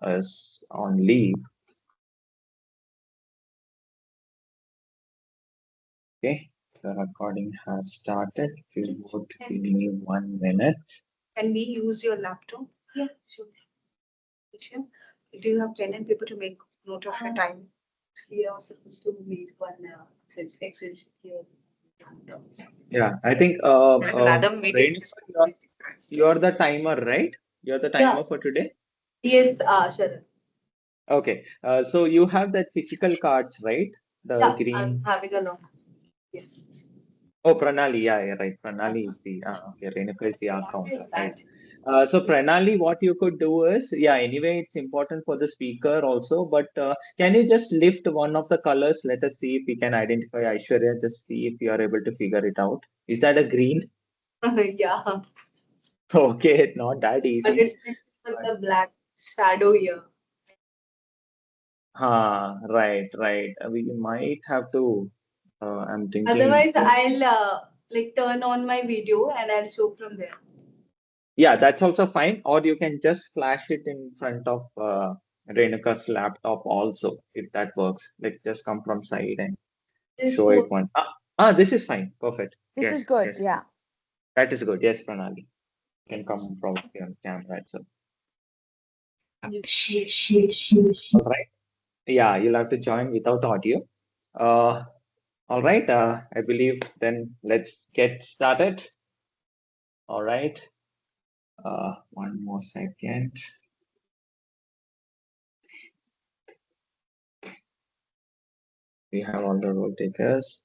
is on leave. Okay, the recording has started. If you would give me 1 minute. Can we use your laptop? Yeah, sure. Sure. Do you have pen and paper to make note of your time? We are supposed to make one Excel sheet here. Yeah, I think Radham, maybe Renuka, you're the timer, right? You're the timer for today? Yes, Sharan. Okay, so you have that physical cards, right? The green. I'm having a look. Yes. Oh, Pranali, yeah, right. Pranali is the okay. Renuka is the account, right? So Pranali, what you could do is, yeah. Anyway, it's important for the speaker also. But can you just lift one of the colors? Let us see if we can identify Aishwarya. Just see if you are able to figure it out. Is that a green? Yeah. Okay, not that easy. But it's mixed with the black shadow here. Right. We might have to. I'm thinking. Otherwise, I'll like turn on my video and I'll show from there. Yeah, that's also fine. Or you can just flash it in front of Renuka's laptop also, if that works. Like just come from side and show it one. This is fine. Perfect. This Yes, is good. yes. Yeah. That is good. Yes, Pranali. You can come from your camera itself. All right. Yeah, you'll have to join without audio. All right. I believe then let's get started. All right. One more second. We have all the role takers.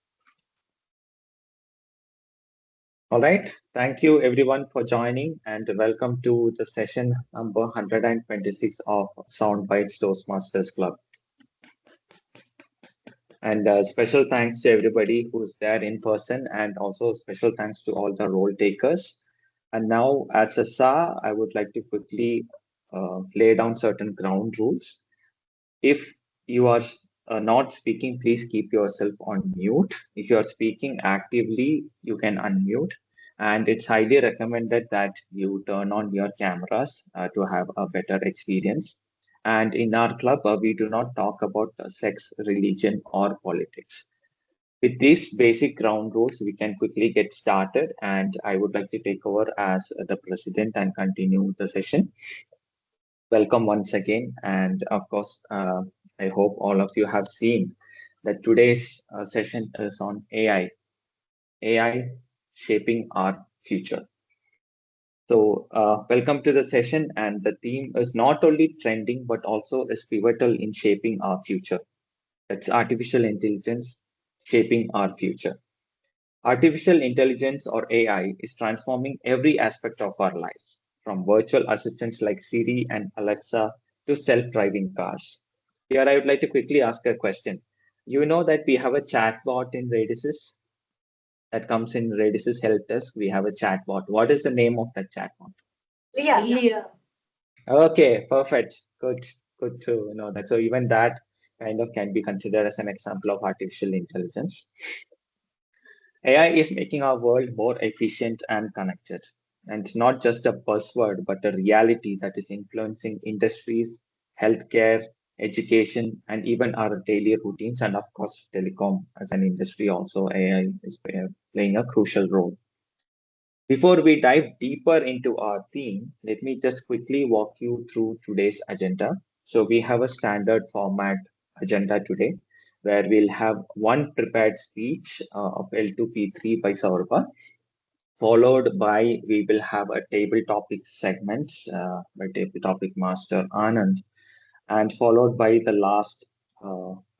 All right. Thank you everyone for joining and welcome to the session number 126 of SoundBytes Toastmasters Club. And special thanks to everybody who's there in person and also special thanks to all the role takers. And now as a SA, I would like to quickly lay down certain ground rules. If you are not speaking, please keep yourself on mute. If you are speaking actively, you can unmute. And it's highly recommended that you turn on your cameras to have a better experience. And in our club, we do not talk about sex, religion, or politics. With these basic ground rules, we can quickly get started. And I would like to take over as the president and continue the session. Welcome once again. And of course, I hope all of you have seen that today's session is on AI shaping our future. So welcome to the session, and the theme is not only trending, but also is pivotal in shaping our future. That's artificial intelligence shaping our future. Artificial intelligence or AI is transforming every aspect of our lives, from virtual assistants like Siri and Alexa to self-driving cars. Here, I would like to quickly ask a question. You know that we have a chatbot in Radisys that comes in Radisys help desk. We have a chatbot. What is the name of that chatbot? Leah. Okay, perfect. Good to know that. So even that kind of can be considered as an example of artificial intelligence. AI is making our world more efficient and connected. And it's not just a buzzword, but a reality that is influencing industries, healthcare, education, and even our daily routines. And of course, telecom as an industry also, AI is playing a crucial role. Before we dive deeper into our theme, let me just quickly walk you through today's agenda. So we have a standard format agenda today where we'll have one prepared speech of L2P3 by Saurabh, followed by we will have a table topic segment by table topic master Anand, and followed by the last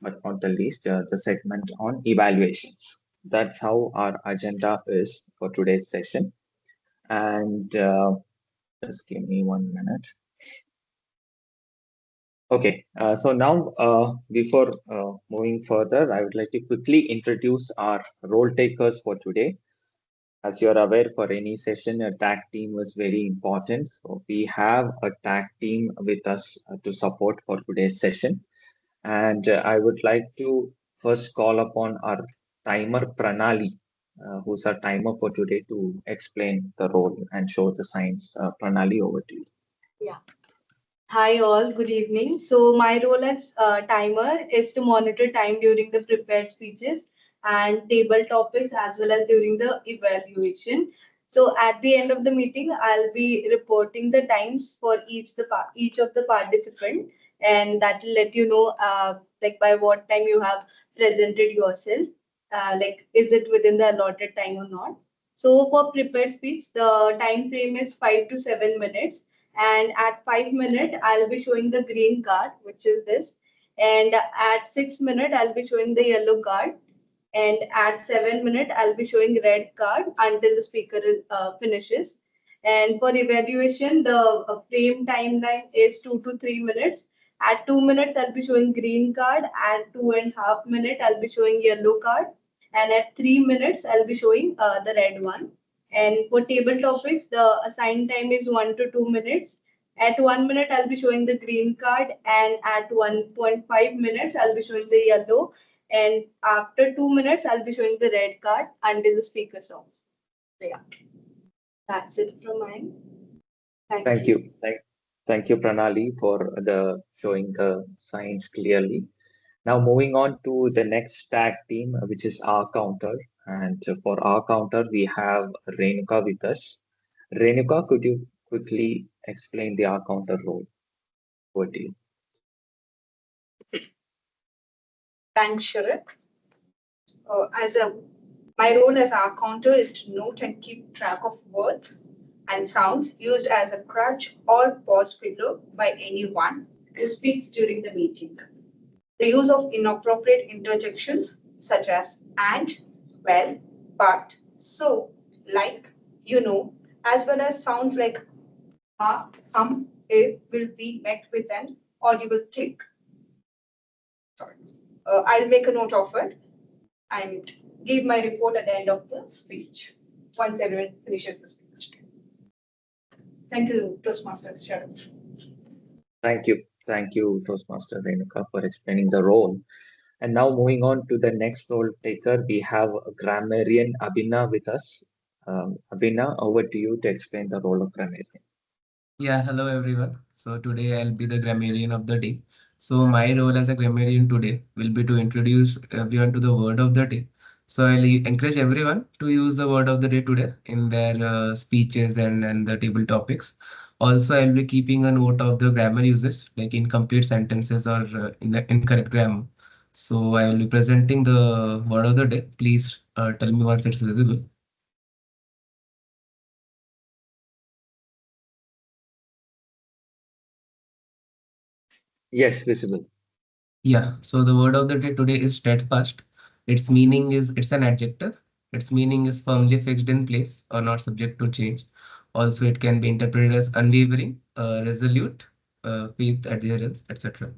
but not the least the segment on evaluations. That's how our agenda is for today's session. And just give me 1 minute. Okay, so now before moving further, I would like to quickly introduce our role takers for today. As you're aware, for any session, a tag team is very important. So we have a tag team with us to support for today's session. And I would like to first call upon our timer Pranali, who's our timer for today, to explain the role and show the signs. Pranali, over to you. Yeah. Hi all, good evening. So my role as timer is to monitor time during the prepared speeches and table topics as well as during the evaluation. So at the end of the meeting, I'll be reporting the times for each of the participant, and that will let you know like by what time you have presented yourself. Like is it within the allotted time or not? So for prepared speech, the time frame is 5 to 7 minutes, and at 5 minutes I'll be showing the green card, which is this, and at 6 minutes I'll be showing the yellow card, and at 7 minutes I'll be showing red card until the speaker finishes. And for evaluation, the frame timeline is 2 to 3 minutes. At 2 minutes I'll be showing green card, at 2.5 minutes I'll be showing yellow card, and at 3 minutes I'll be showing the red one. And for table topics, the assigned time is 1 to 2 minutes. At 1 minute, I'll be showing the green card, and at 1.5 minutes, I'll be showing the yellow. And after 2 minutes, I'll be showing the red card until the speaker stops. So, yeah, that's it from mine. Thank Thank you. you. Thank you, Pranali, for the showing the signs clearly. Now moving on to the next tag team, which is our counter. And for our counter, we have Renuka with us. Renuka, could you quickly explain the R counter role? Over to you. Thanks, Sharat. As a My role as our counter is to note and keep track of words and sounds used as a crutch or pause filler by anyone who speaks during the meeting. The use of inappropriate interjections such as and, well, but, so, like, as well as sounds like will be met with an audible click. Sorry. I'll make a note of it and give my report at the end of the speech once everyone finishes the speech. Thank you, Toastmaster Sharon. Thank you. Thank you, Toastmaster Renuka, for explaining the role. And now moving on to the next role taker, we have grammarian Abhina with us. Abhina, over to you to explain the role of grammarian. Yeah, hello everyone. So today I'll be the grammarian of the day. So my role as a grammarian today will be to introduce everyone to the word of the day. So I'll encourage everyone to use the word of the day today in their speeches and the table topics. Also, I'll be keeping a note of the grammar uses like incomplete sentences or incorrect grammar. So I will be presenting the word of the day. Please tell me once it's visible. Yes, visible. Yeah, so the word of the day today is steadfast. It's an adjective. Its meaning is firmly fixed in place or not subject to change. Also, it can be interpreted as unwavering, resolute, faith, adherence, etc.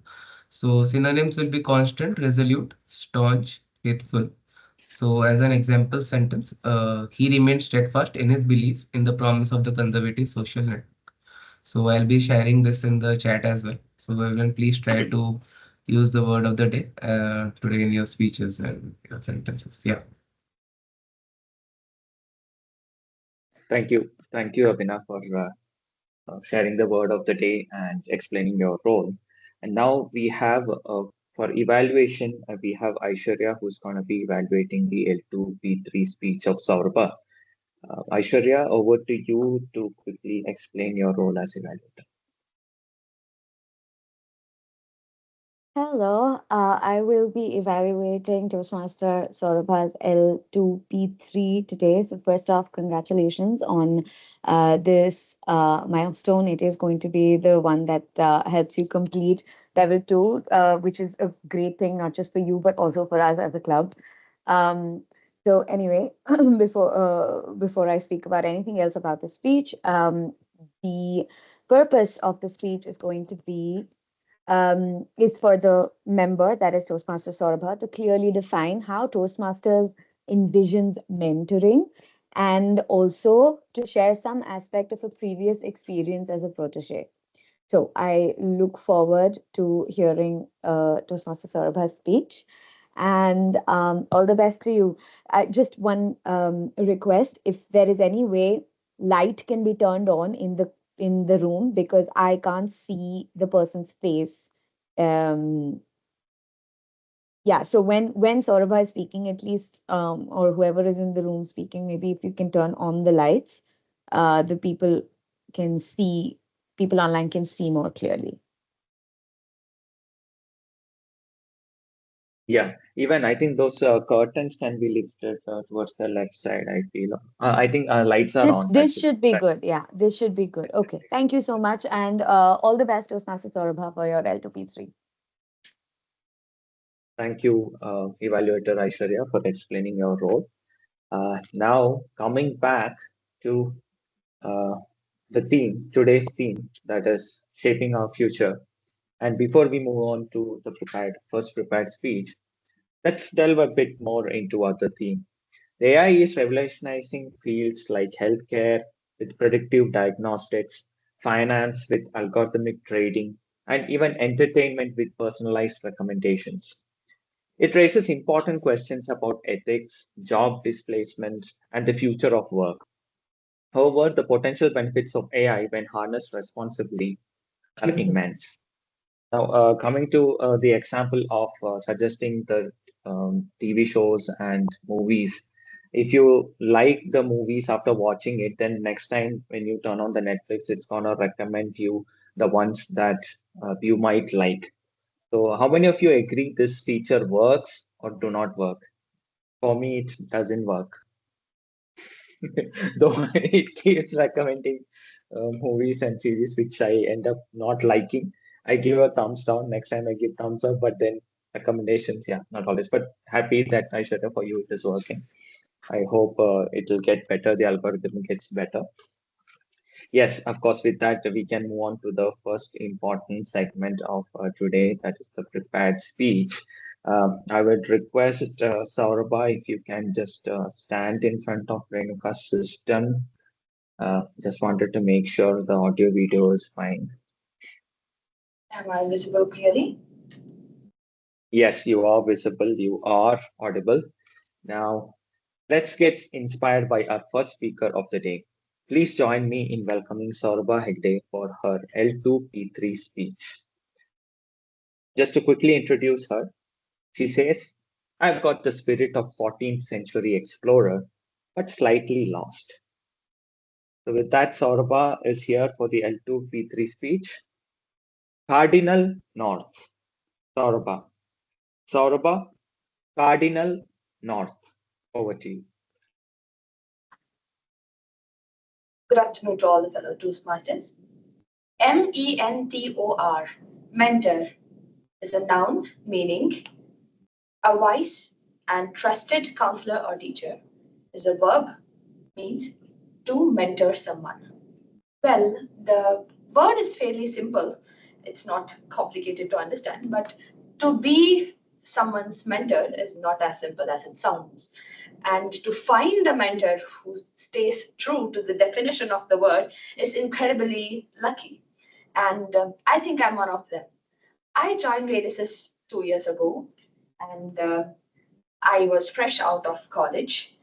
So synonyms will be constant, resolute, staunch, faithful. So as an example sentence, he remained steadfast in his belief in the promise of the conservative social network. So I'll be sharing this in the chat as well. So everyone, please try to use the word of the day today in your speeches and your sentences. Yeah. Thank you. Thank you, Abhina, for sharing the word of the day and explaining your role. And now we have for evaluation, we have Aishwarya who's going to be evaluating the L2 P3 speech of Saurabh. Aishwarya, over to you to quickly explain your role as evaluator. Hello, I will be evaluating Toastmaster Saurabha's L2P3 today. So, first off, congratulations on this milestone. It is going to be the one that helps you complete level 2, which is a great thing, not just for you, but also for us as a club. Um, so, anyway, before I speak about anything else about the speech, the purpose of the speech is going to be is for the member, that is Toastmaster Saurabha, to clearly define how Toastmasters envisions mentoring and also to share some aspect of a previous experience as a protege. So I look forward to hearing Toastmaster Saurabha's speech, and all the best to you. Just one request: if there is any way light can be turned on in the in the room because I can't see the person's face. Um, yeah, so when Saurabha is speaking, at least, or whoever is in the room speaking, maybe if you can turn on the lights, the can see, people online can see more clearly. Yeah, even I think those curtains can be lifted towards the left side, I feel. I think lights are on. I This should. should be good. Yeah, this should be good. Okay, thank you so much, and all the best, Toastmaster Saurabha, for your L2P3. Thank you, Evaluator Aishwarya, for explaining your role. Now, coming back to uh, the theme, today's theme, that is shaping our future. And before we move on to the first prepared speech, let's delve a bit more into other theme. The AI is revolutionizing fields like healthcare with predictive diagnostics, finance with algorithmic trading, and even entertainment with personalized recommendations. It raises important questions about ethics, job displacement, and the future of work. However, the potential benefits of AI, when harnessed responsibly, are immense. Now, coming to the example of suggesting the TV shows and movies, if you like the movies after watching it, then next time when you turn on the Netflix, it's gonna recommend you the ones that you might like. So, how many of you agree this feature works or do not work? For me, it doesn't work. Though it keeps recommending movies and series which I end up not liking. I give a thumbs down. Next time I give thumbs up, but then recommendations, yeah, not always. But happy that I share for you it is working. I hope it will get better. The algorithm gets better. Yes, of course. With that, we can move on to the first important segment of today, that is the prepared speech. I would request Saurabha if you can just stand in front of Renuka's system. Just wanted to make sure the audio video is fine. Am I visible clearly? Yes, you are visible, you are audible. Now, let's get inspired by our first speaker of the day. Please join me in welcoming Saurabha Hegde for her L2P3 speech. Just to quickly introduce her, she says, I've got the spirit of 14th century explorer, but slightly lost. So with that, Saurabha is here for the L2P3 speech. Cardinal North. Saurabha. Saurabha, Cardinal North. Over to you. Good afternoon to all the fellow Toastmasters. mentor, mentor, is a noun meaning a wise and trusted counselor or teacher. Is a verb, means to mentor someone. Well, the word is fairly simple. It's not complicated to understand, but to be someone's mentor is not as simple as it sounds. And to find a mentor who stays true to the definition of the word is incredibly lucky. And I think I'm one of them. I joined Radisys 2 years ago, and I was fresh out of college,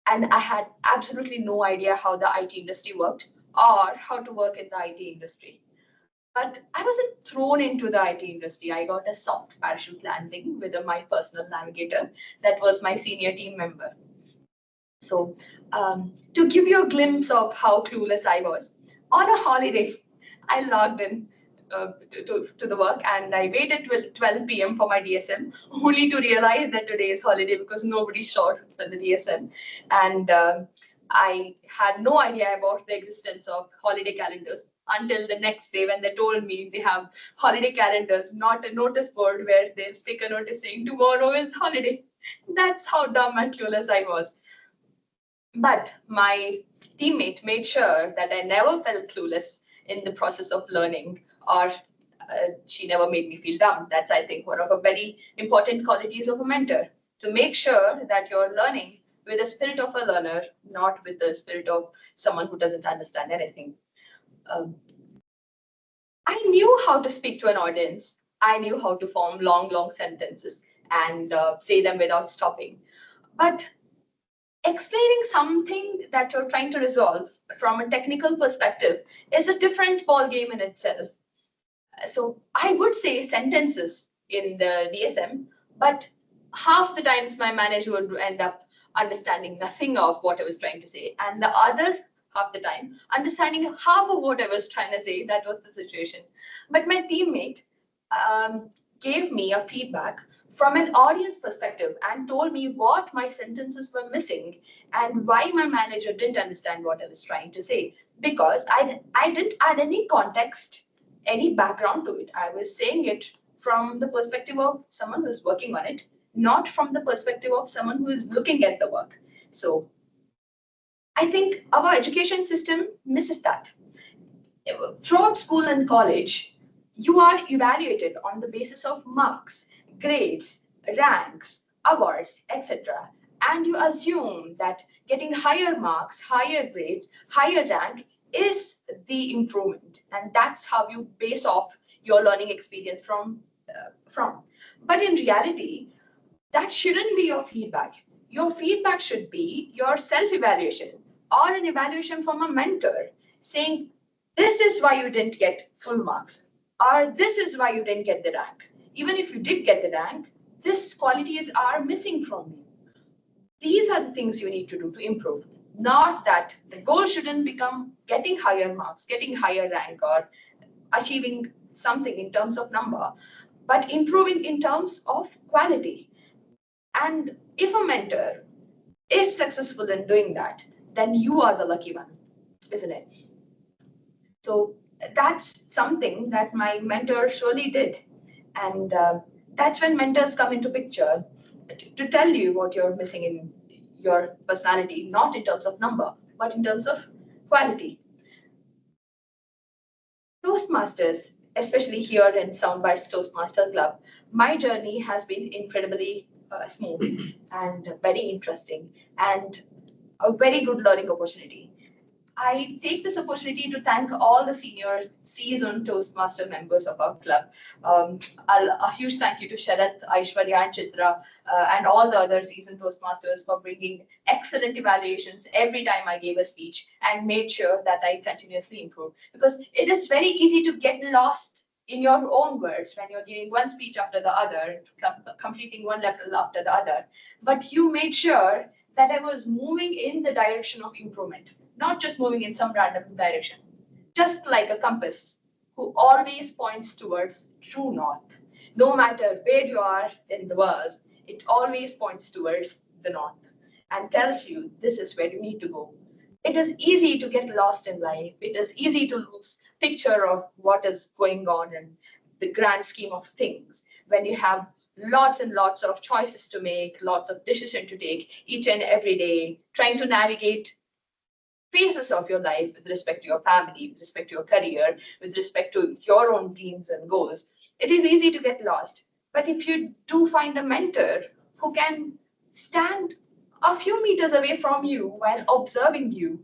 and I had absolutely no idea how the IT industry worked or how to work in the IT industry. But I wasn't thrown into the IT industry. I got a soft parachute landing with my personal navigator that was my senior team member. So, to give you a glimpse of how clueless I was, on a holiday, I logged in to the work and I waited till 12 p.m. for my DSM, only to realize that today is holiday because nobody showed for the DSM. And I had no idea about the existence of holiday calendars until the next day when they told me they have holiday calendars, not a notice board where they'll stick a notice saying tomorrow is holiday. That's how dumb and clueless I was. But my teammate made sure that I never felt clueless in the process of learning, or she never made me feel dumb. That's, I think, one of the very important qualities of a mentor, to make sure that you're learning with the spirit of a learner, not with the spirit of someone who doesn't understand anything. Um, I knew how to speak to an audience. I knew how to form long, long sentences and say them without stopping. But explaining something that you're trying to resolve from a technical perspective is a different ball game in itself. So I would say sentences in the DSM, but half the times my manager would end up understanding nothing of what I was trying to say, and the other half the time understanding half of what I was trying to say. That was the situation. But my teammate gave me a feedback from an audience perspective and told me what my sentences were missing and why my manager didn't understand what I was trying to say, because I didn't add any context, any background to it. I was saying it from the perspective of someone who's working on it, not from the perspective of someone who is looking at the work. So I think our education system misses that. Throughout school and college, you are evaluated on the basis of marks, grades, ranks, awards, etc. And you assume that getting higher marks, higher grades, higher rank is the improvement. And that's how you base off your learning experience from. But in reality, that shouldn't be your feedback. Your feedback should be your self-evaluation or an evaluation from a mentor saying, this is why you didn't get full marks, or this is why you didn't get the rank. Even if you did get the rank, this qualities are missing from you. These are the things you need to do to improve. Not that the goal shouldn't become getting higher marks, getting higher rank, or achieving something in terms of number, but improving in terms of quality. And if a mentor is successful in doing that, then you are the lucky one, isn't it? So that's something that my mentor surely did. And that's when mentors come into picture to tell you what you're missing in your personality, not in terms of number, but in terms of quality. Toastmasters, especially here in SoundBytes Toastmaster Club, my journey has been incredibly smooth and very interesting and a very good learning opportunity. I take this opportunity to thank all the senior seasoned Toastmaster members of our club. A huge thank you to Sharath, Aishwarya, and Chitra, and all the other seasoned Toastmasters for bringing excellent evaluations every time I gave a speech and made sure that I continuously improve. Because it is very easy to get lost in your own words when you're giving one speech after the other, completing one level after the other. But you made sure that I was moving in the direction of improvement, not just moving in some random direction, just like a compass who always points towards true north. No matter where you are in the world, it always points towards the north and tells you this is where you need to go. It is easy to get lost in life. It is easy to lose picture of what is going on in the grand scheme of things when you have lots and lots of choices to make, lots of decisions to take each and every day, trying to navigate phases of your life with respect to your family, with respect to your career, with respect to your own dreams and goals. It is easy to get lost. But if you do find a mentor who can stand a few meters away from you while observing you,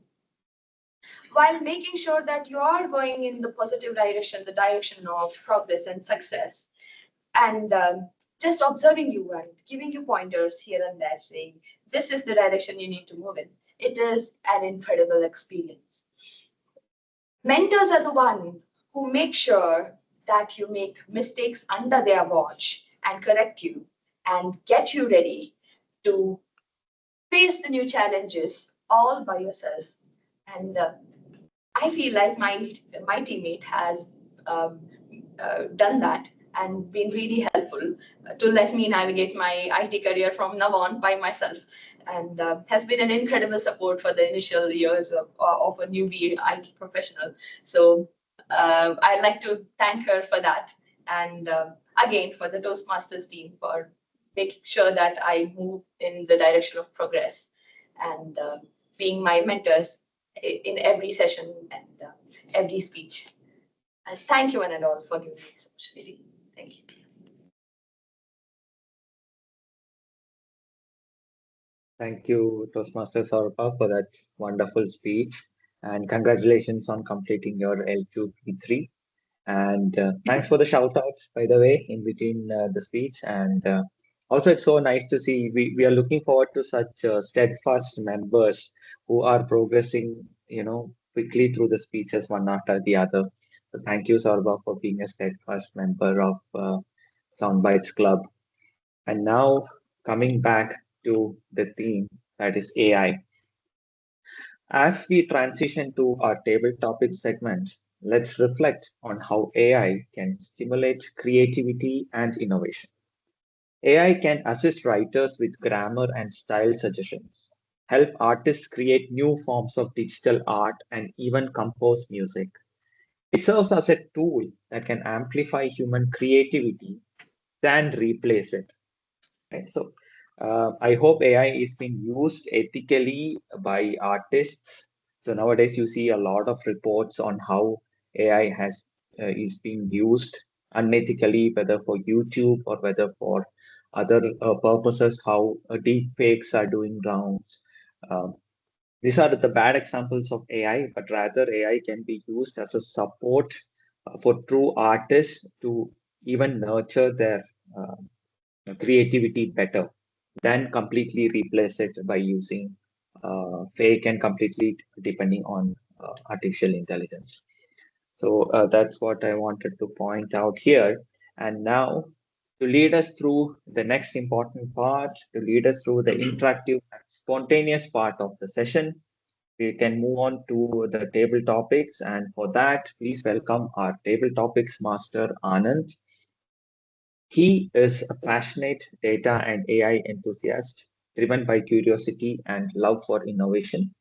while making sure that you are going in the positive direction, the direction of progress and success, and just observing you and giving you pointers here and there, saying, this is the direction you need to move in. It is an incredible experience. Mentors are the one who make sure that you make mistakes under their watch and correct you and get you ready to face the new challenges all by yourself. And I feel like my teammate has done that and been really helpful to let me navigate my IT career from now on by myself, and has been an incredible support for the initial years of a newbie IT professional. So I'd like to thank her for that, and again for the Toastmasters team for making sure that I move in the direction of progress and being my mentors in every session and every speech. Thank you one and all for giving me this opportunity. Thank you. Thank you, Toastmaster Saurabh, for that wonderful speech. And congratulations on completing your L2P3. And thanks for the shout outs, by the way, in between the speech. And Also, it's so nice to see we are looking forward to such steadfast members who are progressing, quickly through the speeches one after the other. So thank you, Sarva, for being a steadfast member of SoundBytes Club. And now coming back to the theme, that is AI. As we transition to our table topic segment, let's reflect on how AI can stimulate creativity and innovation. AI can assist writers with grammar and style suggestions, help artists create new forms of digital art, and even compose music. It serves as a tool that can amplify human creativity than replace it. Right? So I hope AI is being used ethically by artists. So nowadays you see a lot of reports on how AI is being used unethically, whether for YouTube or whether for other purposes, how deep fakes are doing rounds. Um, these are the bad examples of AI, but rather AI can be used as a support for true artists to even nurture their creativity better than completely replace it by using fake and completely depending on artificial intelligence. So that's what I wanted to point out here. And now, to lead us through the next important part, to lead us through the interactive and spontaneous part of the session, we can move on to the table topics. And for that, please welcome our table topics master, Anand. He is a passionate data and AI enthusiast, driven by curiosity and love for innovation.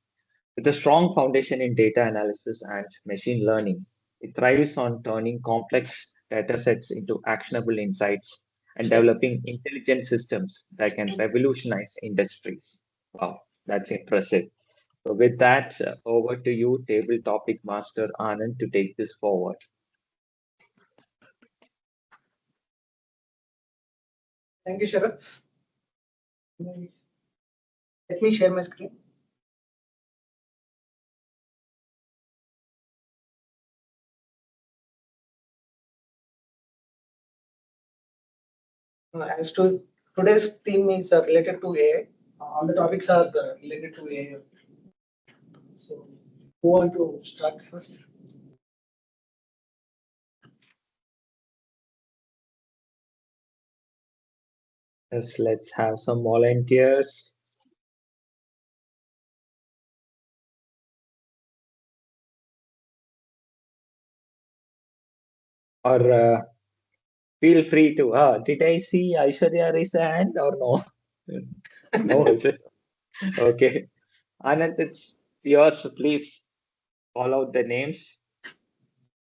With a strong foundation in data analysis and machine learning, it thrives on turning complex data sets into actionable insights and developing intelligent systems that can revolutionize industries. Wow, that's impressive. So, with that, over to you, table topic master Anand, to take this forward. Thank you, Sharath. Let me share my screen. As to today's theme is related to AI. All the topics are related to AI. So, who want to start first? Yes, let's have some volunteers. Or feel free to. Did I see Aishwarya raise a hand or no? No, is it? Okay. Anand, it's yours. Please call out the names.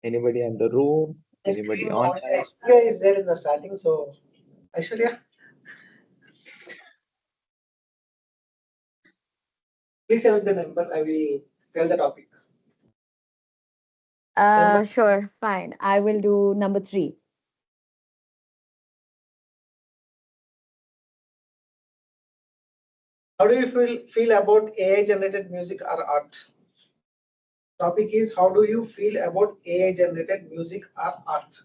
Anybody in the room? Anybody online? Aishwarya is there in the starting, so Aishwarya, please have the number. I will tell the topic. Sure, fine. I will do number 3. How do you feel about AI generated music or art? Topic is, how do you feel about AI generated music or art?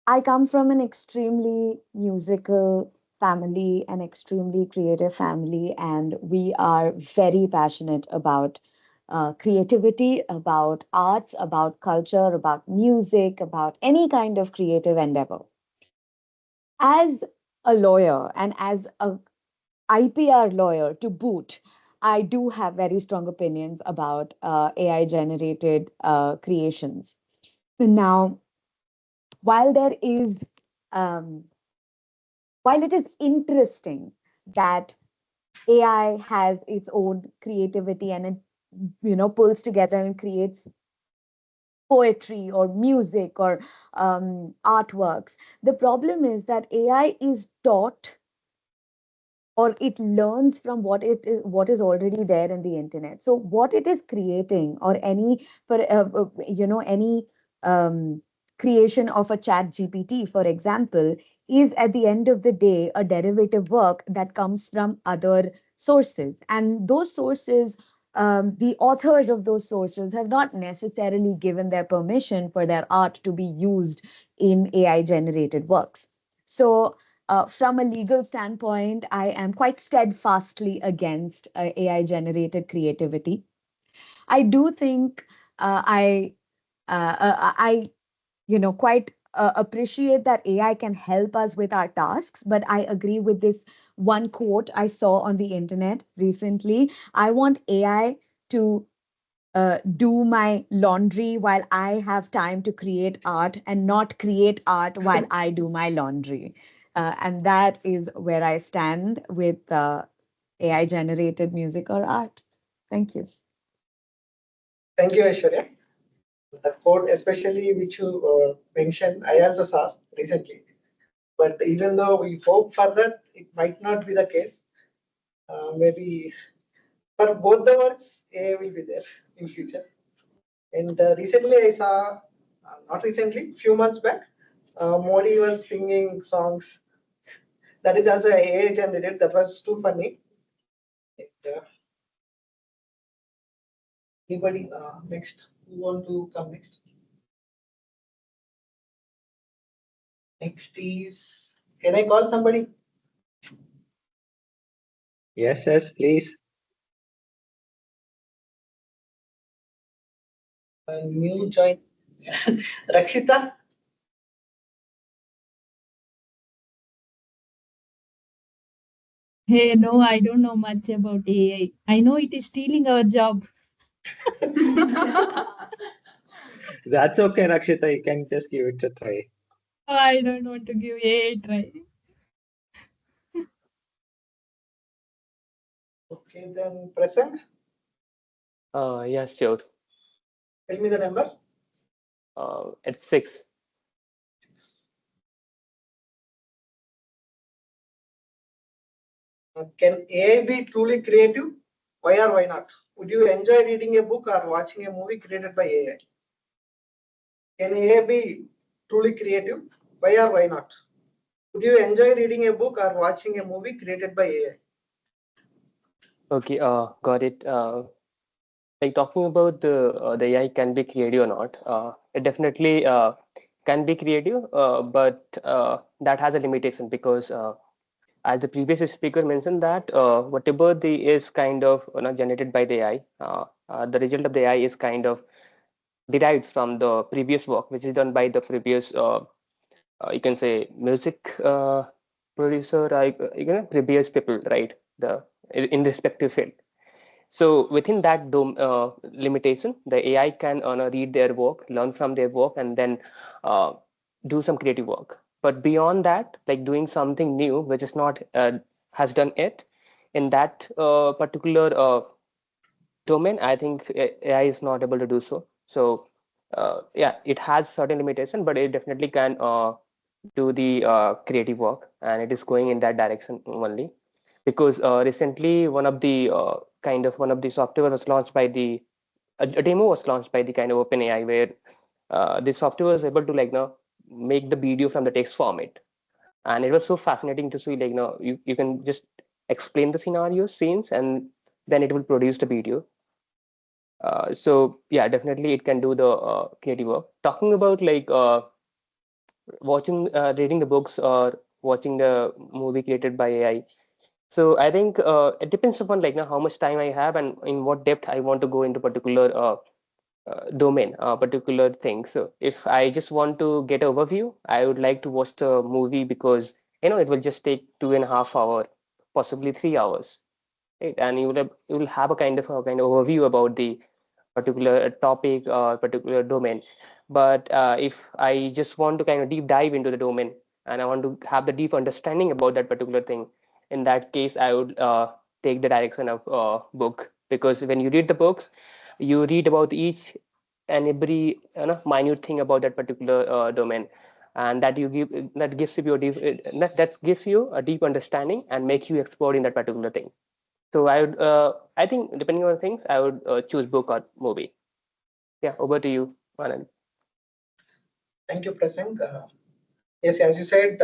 I come from an extremely musical family, an extremely creative family, and we are very passionate about creativity, about arts, about culture, about music, about any kind of creative endeavor. As a lawyer and as a IPR lawyer to boot, I do have very strong opinions about AI generated creations. Now, while there is um, while it is interesting that AI has its own creativity and it pulls together and creates poetry or music or artworks, the problem is that AI is taught or it learns from what is already there in the internet. So what it is creating, or any for any um, creation of a chat GPT, for example, is at the end of the day a derivative work that comes from other sources, and those sources the authors of those sources have not necessarily given their permission for their art to be used in AI generated works. So, from a legal standpoint, I am quite steadfastly against AI generated creativity. I do think I quite appreciate that AI can help us with our tasks, but I agree with this one quote I saw on the internet recently. I want AI to do my laundry while I have time to create art and not create art while I do my laundry. And that is where I stand with AI generated music or art. Thank you. Thank you, Aishwarya. The quote, especially which you mentioned, I also saw recently. But even though we hope for that, it might not be the case. Maybe for both the works, AI will be there in future. And recently, I saw, not recently, few months back, Modi was singing songs. That is also AI generated. That was too funny. And, anybody next? Who want to come next? Next is, can I call somebody? Yes, please. New join. Rakshita? Hey, no, I don't know much about AI. I know it is stealing our job. That's okay, Rakshita. You can just give it a try. I don't want to give AI a try. Okay, then present. Yes, sure. Tell me the number. It's 6. Can AI be truly creative? Why or why not? Would you enjoy reading a book or watching a movie created by AI? Can AI be truly creative? Why or why not? Would you enjoy reading a book or watching a movie created by AI? Okay, got it. Like talking about the AI can be creative or not, it definitely can be creative, but that has a limitation because as the previous speaker mentioned that whatever the is kind of generated by the AI, the result of the AI is kind of derived from the previous work which is done by the previous you can say music producer, previous people, right? The in respective field. So within that limitation, the AI can read their work, learn from their work, and then uh, do some creative work. But beyond that, like doing something new, which is not has done it in that particular domain, I think AI is not able to do so. So yeah, it has certain limitation, but it definitely can do the creative work, and it is going in that direction only. Because recently, one of the software was launched by a demo was launched by the kind of OpenAI where the software was able to make the video from the text format, and it was so fascinating to see you can just explain the scenarios, scenes, and then it will produce the video. So yeah, definitely it can do the creative work. Talking about reading the books or watching the movie created by AI. So I think it depends upon how much time I have and in what depth I want to go into particular domain, particular thing. So if I just want to get an overview, I would like to watch the movie because it will just take 2.5 hours, possibly 3 hours, right? And you will have a kind of overview about the particular topic or particular domain. But if I just want to kind of deep dive into the domain and I want to have the deep understanding about that particular thing, in that case, I would take the direction of book, because when you read the books, you read about each and every minute thing about that particular domain, and that gives you a that gives you a deep understanding and make you expert in that particular thing. So I think depending on things, I would choose book or movie. Yeah, over to you, Anand. Thank you, Prasang. Yes, as you said,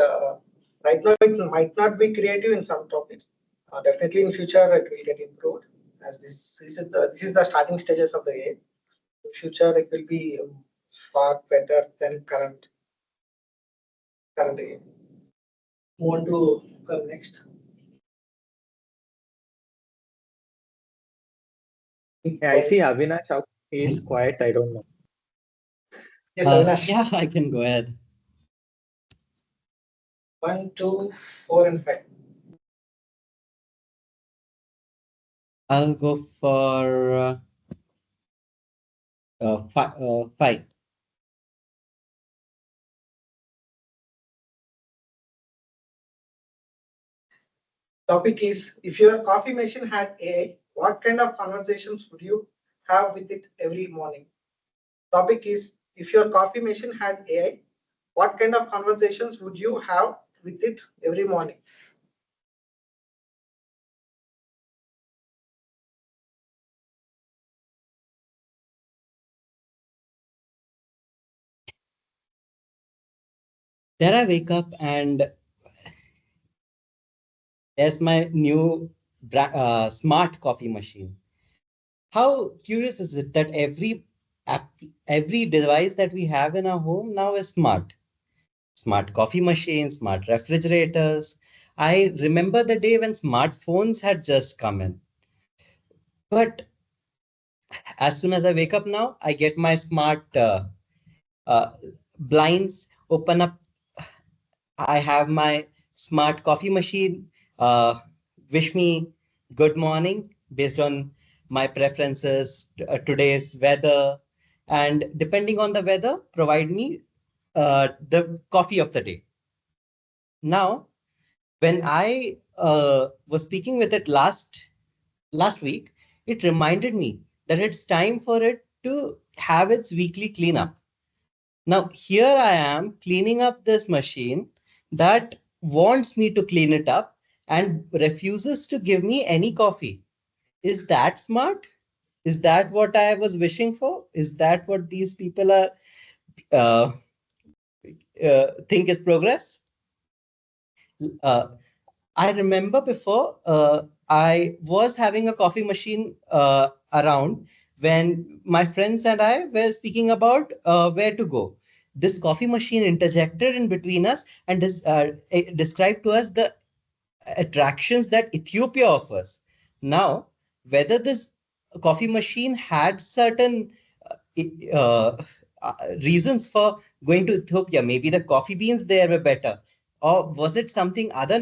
right now it might not be creative in some topics. Definitely in future it will get improved. as this is the starting stages of the AI. In future, it will be far better than current AI. Move on to next. Yeah, I see Avinash out. He's quiet. I don't know. Yes, Avinash. Yeah, I can go ahead. 1, 2, 4, and 5. I'll go for 5. Topic is, if your coffee machine had AI, what kind of conversations would you have with it every morning? Topic is, if your coffee machine had AI, what kind of conversations would you have with it every morning? Then I wake up and there's my new smart coffee machine. How curious is it that every device that we have in our home now is smart? Smart coffee machines, smart refrigerators. I remember the day when smartphones had just come in. But as soon as I wake up now, I get my smart uh, blinds open up. I have my smart coffee machine wish me good morning based on my preferences, today's weather, and depending on the weather, provide me the coffee of the day. Now, when I was speaking with it last week, it reminded me that it's time for it to have its weekly cleanup. Now, here I am cleaning up this machine that wants me to clean it up and refuses to give me any coffee. Is that smart? Is that what I was wishing for? Is that what these people are uh, think is progress? Uh, I remember before I was having a coffee machine around when my friends and I were speaking about where to go. This coffee machine interjected in between us and described to us the attractions that Ethiopia offers. Now, whether this coffee machine had certain uh, reasons for going to Ethiopia, maybe the coffee beans there were better, or was it something other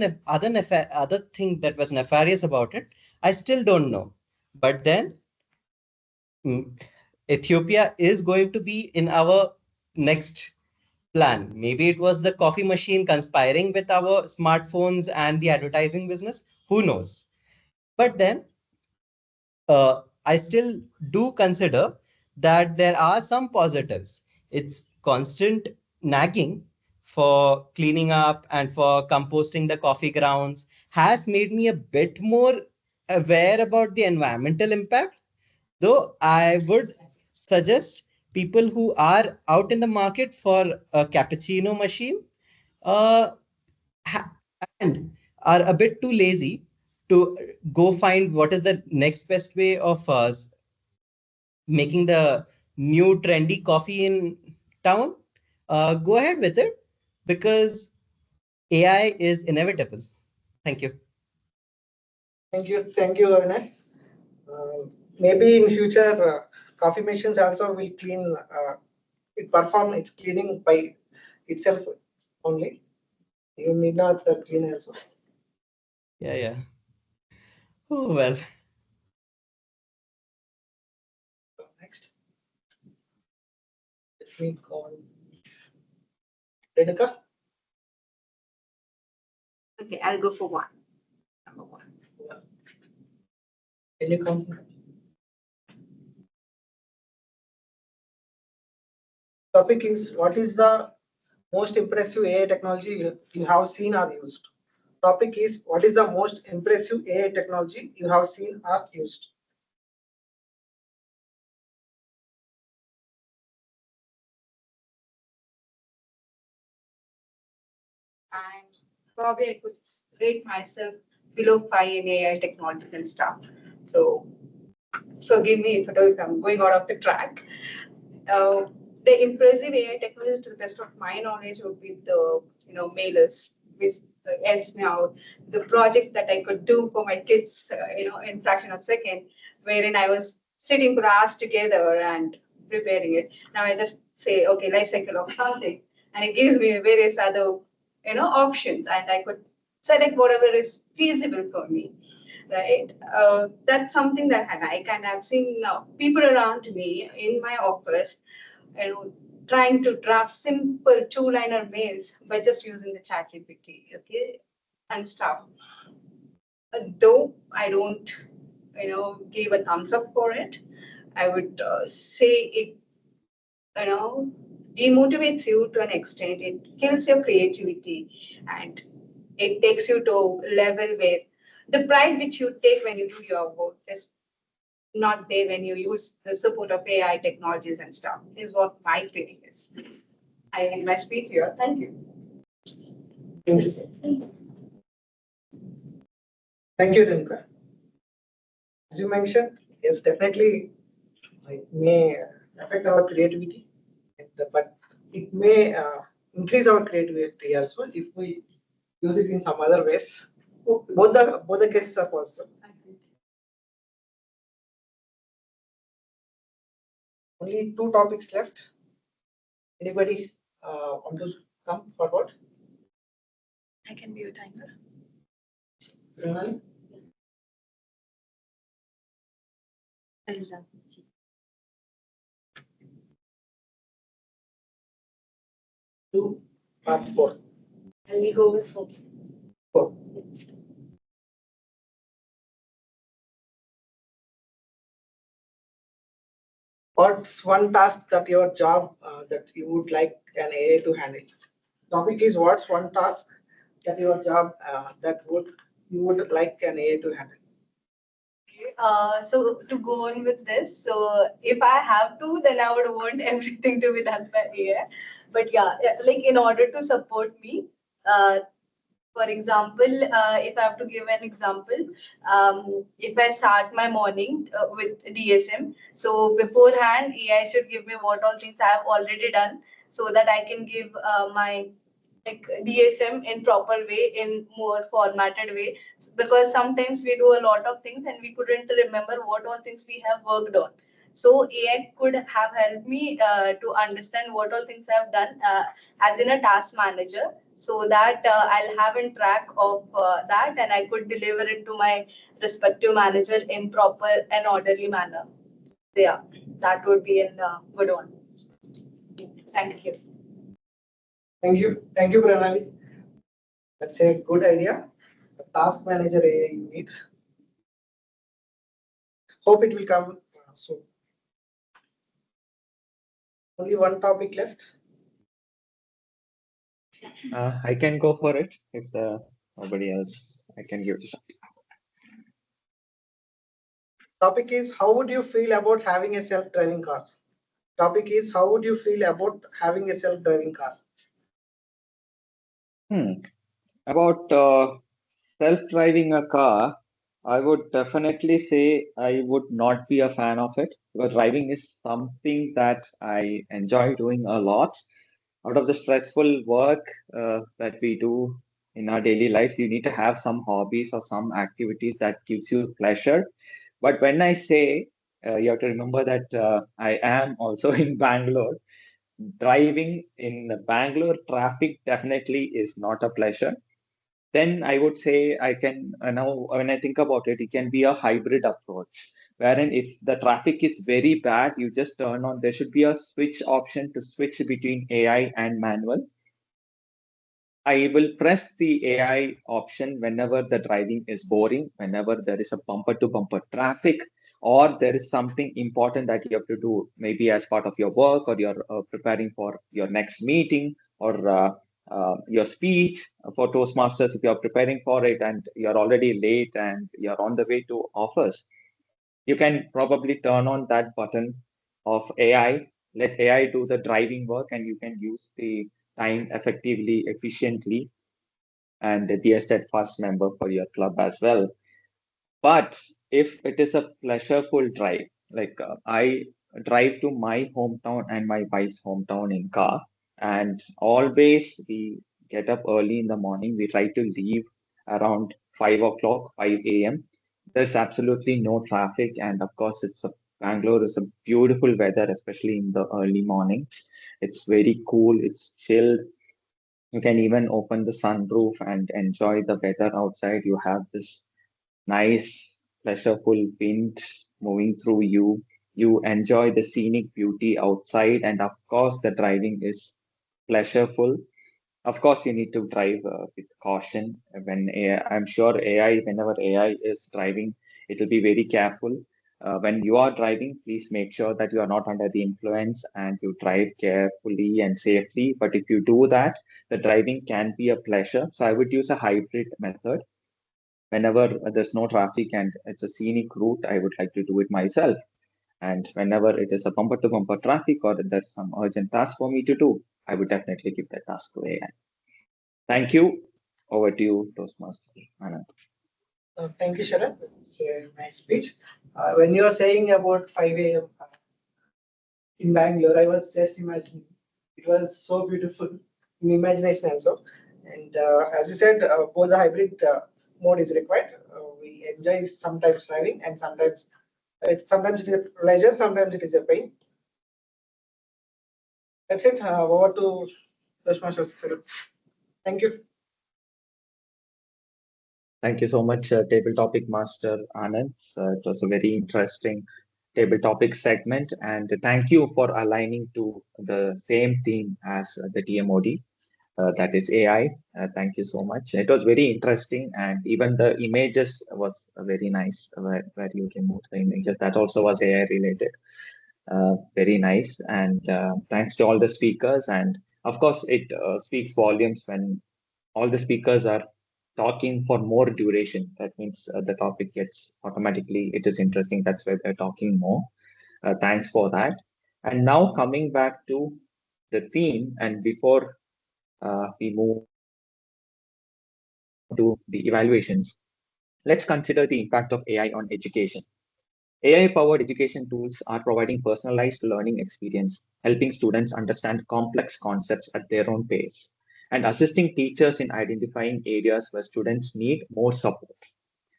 thing that was nefarious about it? I still don't know. But then mm, Ethiopia is going to be in our next plan. Maybe it was the coffee machine conspiring with our smartphones and the advertising business. Who knows? But then I still do consider that there are some positives. It's constant nagging for cleaning up and for composting the coffee grounds has made me a bit more aware about the environmental impact. Though I would suggest people who are out in the market for a cappuccino machine uh, and are a bit too lazy to go find what is the next best way of making the new trendy coffee in town, go ahead with it because AI is inevitable. Thank you. Thank you, Avinash. Maybe in future, coffee machines also will clean. It perform its cleaning by itself only. You need not clean also. Yeah, yeah. Oh, well. Next, let me call Renuka. Okay, I'll go for one. Number one. Can you come? Topic is, what is the most impressive AI technology you have seen or used? Topic is, what is the most impressive AI technology you have seen or used? And probably I could rate myself below 5 in AI technological stuff. So Forgive me if I'm going out of the track. Uh, the impressive AI technology, to the best of my knowledge, would be the mailers, which helps me out. The projects that I could do for my kids, in fraction of a second, wherein I was sitting for hours together and preparing it. Now I just say, okay, life cycle of something, and it gives me various other options, and I could select whatever is feasible for me, right? That's something that I like, and I've seen people around me in my office, trying to draft simple two-liner mails by just using the chat GPT, okay, and stuff. Though I don't, give a thumbs up for it, I would say it, demotivates you to an extent. It kills your creativity, and it takes you to a level where the pride which you take when you do your work is not there when you use the support of AI technologies and stuff, is what my feeling is. I end my speech here. Thank you. Thank you, Rinka. As you mentioned, yes, definitely it may affect our creativity, but it may increase our creativity also if we use it in some other ways. Both the cases are possible. Only two topics left. Anybody want to come forward? I can be a timer. Pranali? Two or four? And we go with four. Four. What's one task that your job that you would like an AI to handle? Topic is what's one task that your job that you would like an AI to handle? So to go on with this, so if I have to, then I would want everything to be done by AI. But yeah, like in order to support me, for example, if I have to give an example, if I start my morning with DSM, so beforehand, AI should give me what all things I have already done, so that I can give my like DSM in proper way, in more formatted way, because sometimes we do a lot of things and we couldn't remember what all things we have worked on. So AI could have helped me to understand what all things I have done as in a task manager, so that I'll have in track of that, and I could deliver it to my respective manager in proper and orderly manner. So yeah, that would be a good one. Thank you. Thank you, Pranali. That's a good idea. The task manager AI you need. Hope it will come soon. Only one topic left. I can go for it if nobody else. I can give it a shot. Topic is how would you feel about having a self-driving car? Topic is how would you feel about having a self-driving car? About self-driving a car, I would definitely say I would not be a fan of it because driving is something that I enjoy doing a lot. Out of the stressful work that we do in our daily lives, you need to have some hobbies or some activities that gives you pleasure. But when I say, you have to remember that I am also in Bangalore. Driving in Bangalore traffic definitely is not a pleasure. Then I would say I can now when I think about it, it can be a hybrid approach. Wherein if the traffic is very bad, you just turn on. There should be a switch option to switch between AI and manual. I will press the AI option whenever the driving is boring, whenever there is a bumper to bumper traffic, or there is something important that you have to do, maybe as part of your work, or you're preparing for your next meeting, or your speech for Toastmasters, if you're preparing for it and you're already late and you're on the way to office. You can probably turn on that button of AI, let AI do the driving work, and you can use the time effectively, efficiently, and be a steadfast member for your club as well. But if it is a pleasureful drive, like I drive to my hometown and my wife's hometown in car, and always we get up early in the morning. We try to leave around 5 o'clock, 5 a.m. There's absolutely no traffic, and of course, Bangalore is a beautiful weather, especially in the early mornings. It's very cool, it's chilled. You can even open the sunroof and enjoy the weather outside. You have this nice, pleasureful wind moving through you. You enjoy the scenic beauty outside, and of course, the driving is pleasureful. Of course, you need to drive with caution. When AI, I'm sure AI, whenever AI is driving, it will be very careful. When you are driving, please make sure that you are not under the influence and you drive carefully and safely. But if you do that, the driving can be a pleasure. So I would use a hybrid method. Whenever there's no traffic and it's a scenic route, I would like to do it myself. And whenever it is a bumper to bumper traffic or there's some urgent task for me to do, I would definitely give that task to AI. Thank you. Over to you, Toastmaster Anand. Thank you, Sharat. It's a nice speech. When you are saying about 5 a.m. In Bangalore, I was just imagining. It was so beautiful in imagination also. And as you said, both the hybrid mode is required. We enjoy sometimes driving, and sometimes it is a pleasure, sometimes it is a pain. That's it. Over to Toastmaster. Thank you. Thank you so much, Table Topic Master Anand. It was a very interesting table topic segment, and thank you for aligning to the same theme as the TMOD, that is AI. Thank you so much. It was very interesting, and even the images was very nice where you removed the images. That also was AI related. Very nice, and thanks to all the speakers. And of course, it speaks volumes when all the speakers are talking for more duration. That means the topic gets automatically, it is interesting. That's why they're talking more. Thanks for that. And now coming back to the theme, and before we move to the evaluations, let's consider the impact of AI on education. AI-powered education tools are providing personalized learning experience, helping students understand complex concepts at their own pace, and assisting teachers in identifying areas where students need more support.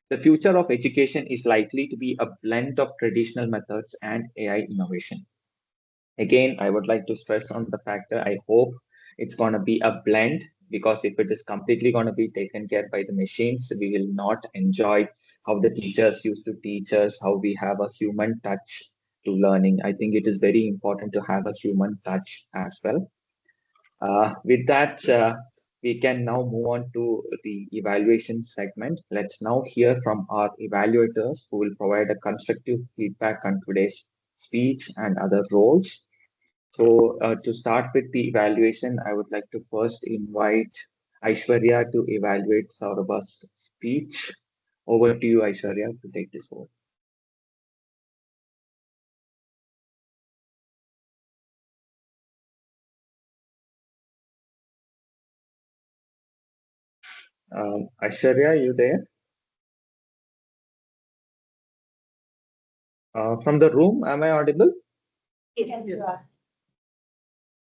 The future of education is likely to be a blend of traditional methods and AI innovation. Again, I would like to stress on the factor. I hope it's going to be a blend, because if it is completely going to be taken care by the machines, we will not enjoy how the teachers used to teach us, how we have a human touch to learning. I think it is very important to have a human touch as well. With that, we can now move on to the evaluation segment. Let's now hear from our evaluators who will provide a constructive feedback on today's speech and other roles. So to start with the evaluation, I would like to first invite Aishwarya to evaluate Saurabh's speech. Over to you, Aishwarya, to take this forward. Aishwarya, you there? From the room, am I audible? Yes, you are.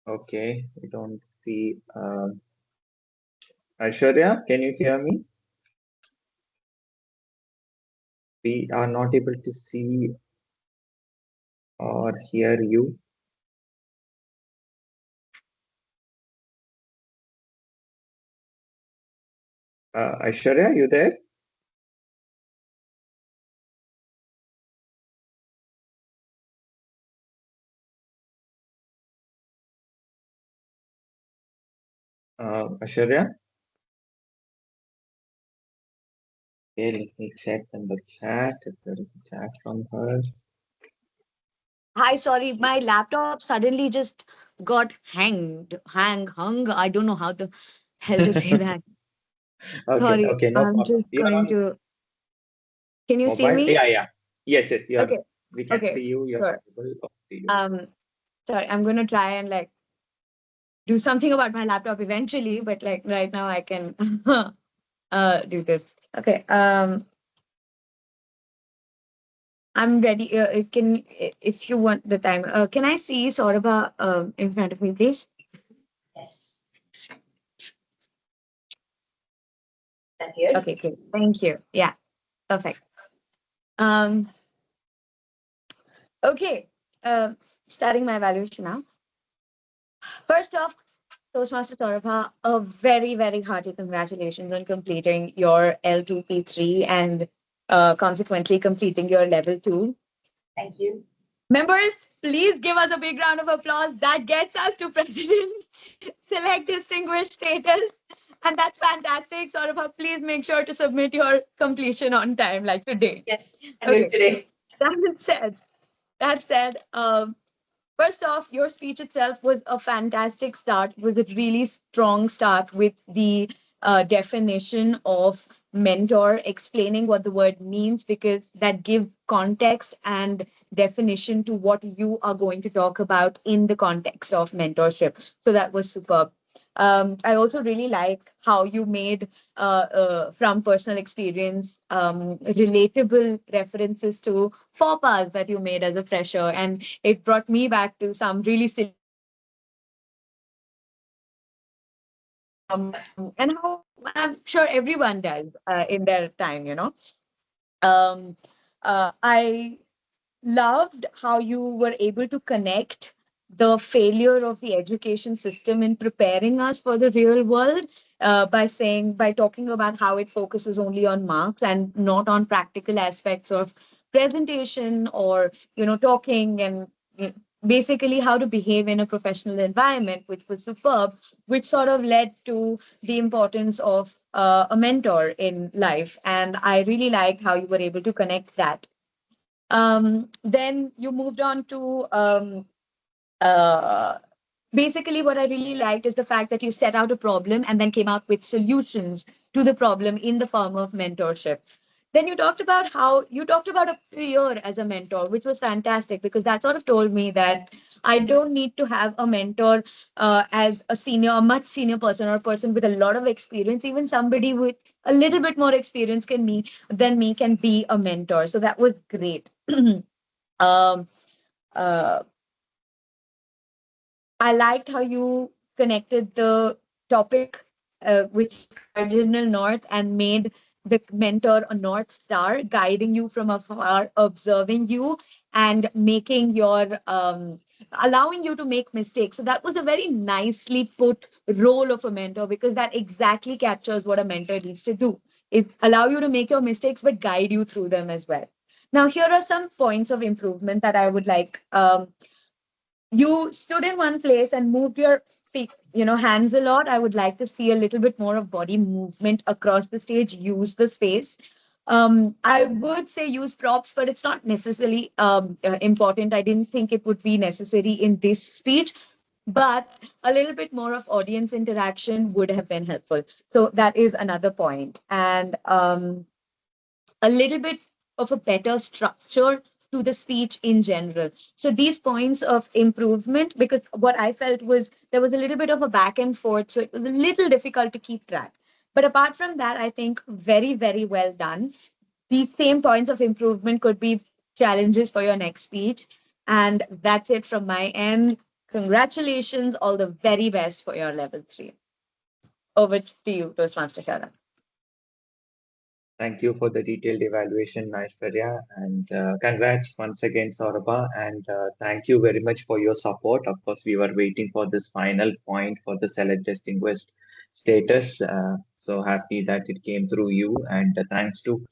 Okay, we don't see. Aishwarya, can you hear me? We are not able to see or hear you. Aishwarya, you there? Aishwarya? Okay, let me check in the chat if there is a chat from her. Hi, sorry, my laptop suddenly just got hung. I don't know how the hell to say that. Okay, Sorry, okay, no I'm problem. just You are going on to. Can you see mobile? me? Yeah, yeah. Yes, yes, Okay, we can okay, see you. You're sure. audible. Over to you. Sorry, I'm gonna try and like do something about my laptop eventually, but like right now I can do this. Okay. I'm ready. If you want the time, can I see Saurabh in front of me, please? Yes. That here. Okay, great. Thank you. Yeah, perfect. Um, okay. Starting my evaluation now. First off, Toastmaster Saurabh, a very, very hearty congratulations on completing your L2P3 and consequently completing your level 2. Thank you. Members, please give us a big round of applause. That gets us to President Select Distinguished status. And that's fantastic. Saurabh, please make sure to submit your completion on time, like today. Yes. And okay. Today. That said, that said, first off, your speech itself was a fantastic start. It was a really strong start with the definition of mentor, explaining what the word means, because that gives context and definition to what you are going to talk about in the context of mentorship. So that was superb. I also really like how you made, from personal experience, relatable references to faux pas that you made as a fresher. And it brought me back to some really silly and how I'm sure everyone does in their time, you know. I loved how you were able to connect the failure of the education system in preparing us for the real world, by talking about how it focuses only on marks and not on practical aspects of presentation or talking and basically how to behave in a professional environment, which was superb, which sort of led to the importance of a mentor in life. And I really liked how you were able to connect that. Then you moved on to uh, basically what I really liked is the fact that you set out a problem and then came out with solutions to the problem in the form of mentorship. Then you talked about how you talked about a peer as a mentor, which was fantastic because that sort of told me that I don't need to have a mentor as a much senior person or a person with a lot of experience. Even somebody with a little bit more experience than me can be a mentor. So that was great. um, uh, I liked how you connected the topic, which is cardinal north, and made the mentor a north star, guiding you from afar, observing you, and making allowing you to make mistakes. So that was a very nicely put role of a mentor, because that exactly captures what a mentor needs to do: is allow you to make your mistakes, but guide you through them as well. Now, here are some points of improvement that I would like. You stood in one place and moved your feet, hands a lot. I would like to see a little bit more of body movement across the stage. Use the space. I would say use props, but it's not necessarily important. I didn't think it would be necessary in this speech, but a little bit more of audience interaction would have been helpful. So that is another point. And a little bit of a better structure to the speech in general. So these points of improvement, because what I felt was there was a little bit of a back and forth, so it was a little difficult to keep track. But apart from that, I think very, very well done. These same points of improvement could be challenges for your next speech. And that's it from my end. Congratulations, all the very best for your level 3. Over to you, Toastmaster Shara. Thank you for the detailed evaluation, Aishwarya, and congrats once again, Saurabha, and thank you very much for your support. Of course, we were waiting for this final point for the Select Distinguished status. So happy that it came through you, and thanks to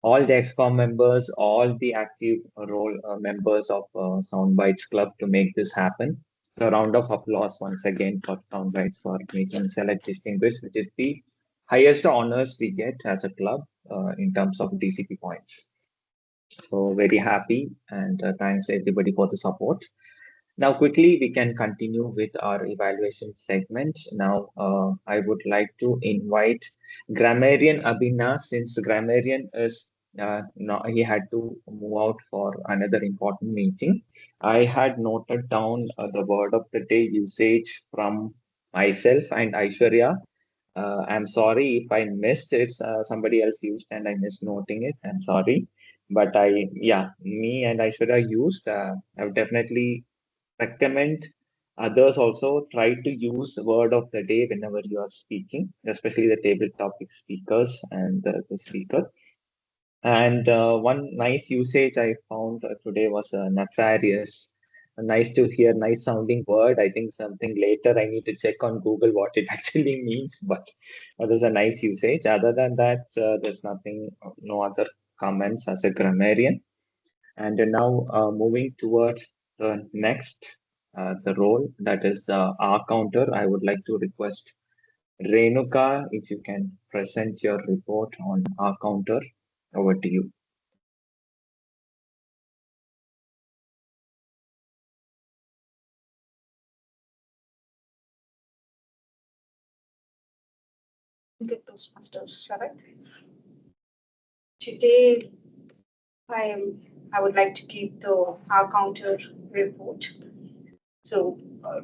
all the XCOM members, all the active role members of SoundBytes Club to make this happen. So, round of applause once again for SoundBytes for making Select Distinguished, which is the highest honors we get as a club in terms of DCP points. So, very happy and thanks everybody for the support. Now, quickly, we can continue with our evaluation segment. Now, I would like to invite Grammarian Abhina, since Grammarian is he had to move out for another important meeting. I had noted down the word of the day usage from myself and Aishwarya. I'm sorry if I missed it. Somebody else used and I missed noting it. I'm sorry. But me and Aishwarya used. I would definitely recommend others also try to use word of the day whenever you are speaking, especially the table topic speakers and the speaker. And one nice usage I found today was nefarious. Nice to hear, nice sounding word. I think something later I need to check on Google what it actually means, but there's a nice usage. Other than that, there's nothing, no other comments as a grammarian. And now moving towards the next, the role that is the R counter, I would like to request Renuka if you can present your report on R counter. Over to you. Good Toastmaster Sharat. Today, I would like to keep the our counter report. So,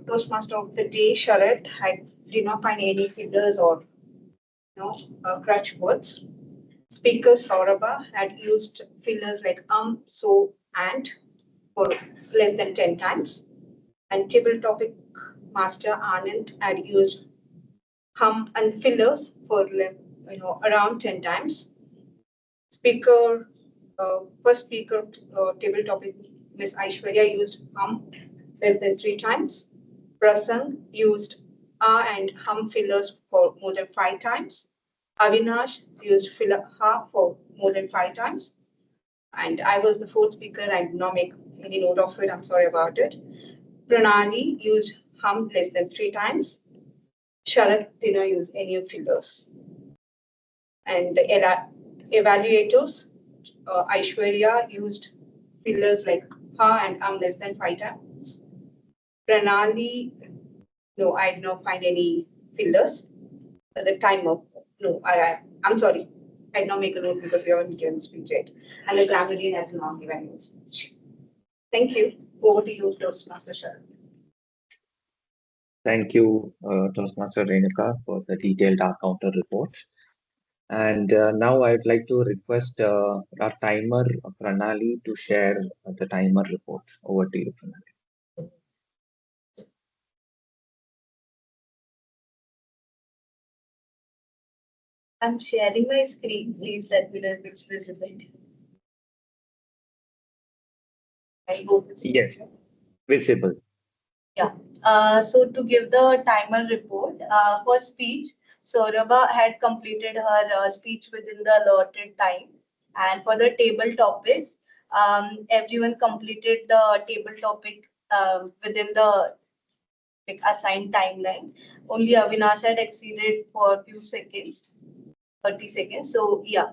Toastmaster of the day, Sharat, I did not find any fillers or crutch words. Speaker Saurabha had used fillers like so, and for less than 10 times. And table topic master Anand had used and fillers for around 10 times. Speaker, first speaker table topic Miss Aishwarya used less than 3 times. Prasang used and fillers for more than 5 times. Avinash used filler for more than 5 times. And I was the fourth speaker. I did not make any note of it. I'm sorry about it. Pranali used less than 3 times. Sharat did not use any of fillers. And the evaluators, Aishwarya used fillers like ha and less than 5 times. Pranali, no, I did not find any fillers. The timer, no, I'm sorry. I did not make a note because you haven't given speech yet. And the grammarian has not given any speech. Thank you. Over to you, Toastmaster Sharat. Thank you, Toastmaster Renuka, for the detailed R counter report. And now I'd like to request our timer, Pranali, to share the timer report. Over to you, Pranali. I'm sharing my screen. Please let me know if it's visible. I hope it's Yes, visible. Yeah. So to give the timer report, for speech, Saurabha had completed her speech within the allotted time. And for the table topics, everyone completed the table topic within the assigned timeline. Only Avinash had exceeded for a few seconds, 30 seconds. So yeah.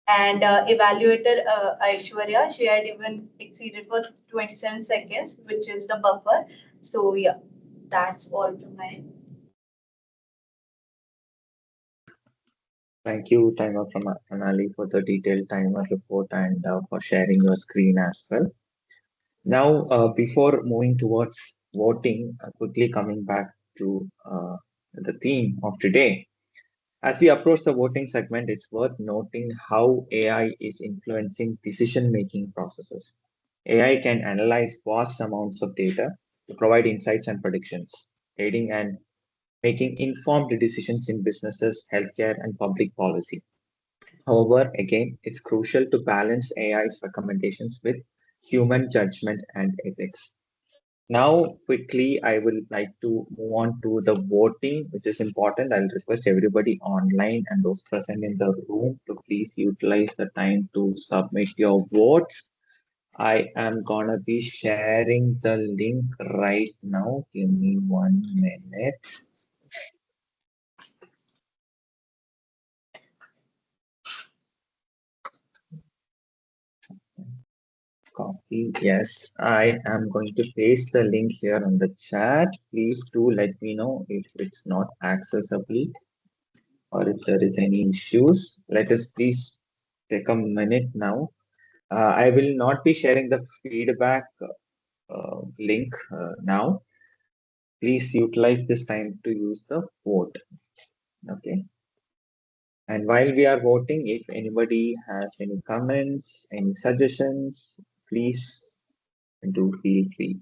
And evaluator Aishwarya, she had even exceeded for 27 seconds, which is the buffer. So yeah, that's all from my end. Thank you, timer from Pranali, for the detailed timer report and for sharing your screen as well. Now, before moving towards voting, quickly coming back to the theme of today. As we approach the voting segment, it's worth noting how AI is influencing decision-making processes. AI can analyze vast amounts of data to provide insights and predictions, aiding and making informed decisions in businesses, healthcare, and public policy. However, again, it's crucial to balance AI's recommendations with human judgment and ethics. Now, quickly, I will like to move on to the voting, which is important. I'll request everybody online and those present in the room to please utilize the time to submit your votes. I am gonna be sharing the link right now. Give me 1 minute. Copy. Yes, I am going to paste the link here on the chat. Please do let me know if it's not accessible or if there is any issues. Let us please take a minute now. I will not be sharing the feedback link now. Please utilize this time to use the vote. Okay. And while we are voting, if anybody has any comments, any suggestions, please do feel free.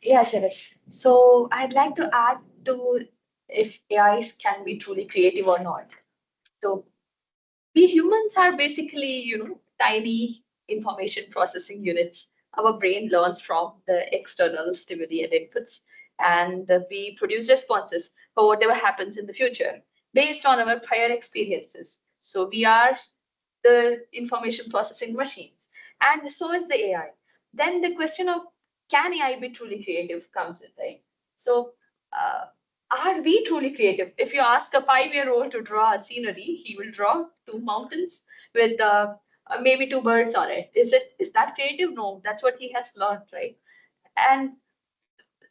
Yeah, Sharat. So I'd like to add to if AIs can be truly creative or not. So we humans are basically, tiny information processing units. Our brain learns from the external stimuli and inputs, and we produce responses for whatever happens in the future based on our prior experiences. So we are the information processing machines, and so is the AI. Then the question of can AI be truly creative comes in, right? So, uh, are we truly creative? If you ask a 5-year-old to draw a scenery, he will draw two mountains with maybe two birds on it. Is that creative? No, that's what he has learned, right? And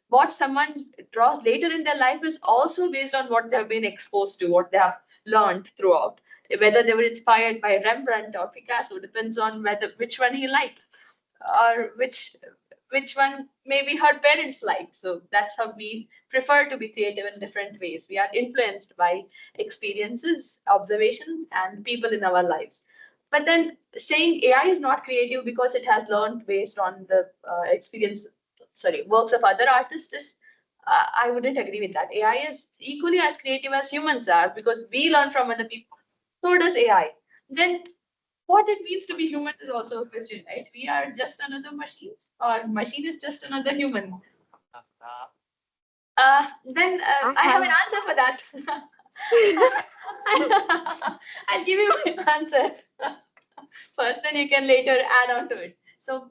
what someone draws later in their life is also based on what they've been exposed to, what they have learned throughout. Whether they were inspired by Rembrandt or Picasso depends on whether which one he liked or which one maybe her parents liked. So that's how we prefer to be creative in different ways. We are influenced by experiences, observations, and people in our lives. But then saying AI is not creative because it has learned based on the works of other artists is, I wouldn't agree with that. AI is equally as creative as humans are because we learn from other people. So does AI. Then what it means to be human is also a question, right? We are just another machines, or machine is just another human. Then I I have an have. answer for that. I'll give you my answer first, then you can later add on to it. So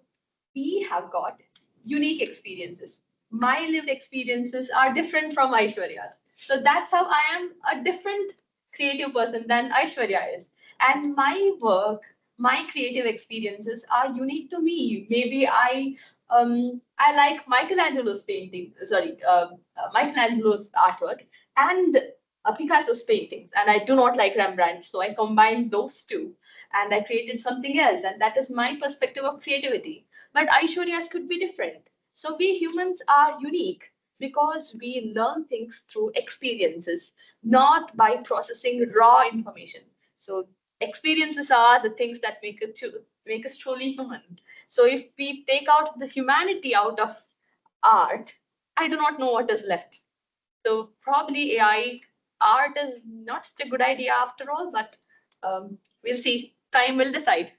we have got unique experiences. My lived experiences are different from Aishwarya's. So that's how I am a different creative person than Aishwarya is. And my work, my creative experiences are unique to me. Maybe I like Michelangelo's painting, Michelangelo's artwork and Picasso's paintings, and I do not like Rembrandt. So I combined those two and I created something else. And that is my perspective of creativity. But Aishwarya's could be different. So we humans are unique because we learn things through experiences, not by processing raw information. So experiences are the things that make us truly human. So if we take out the humanity out of art, I do not know what is left. So probably AI art is not such a good idea after all, but we'll see. Time will decide.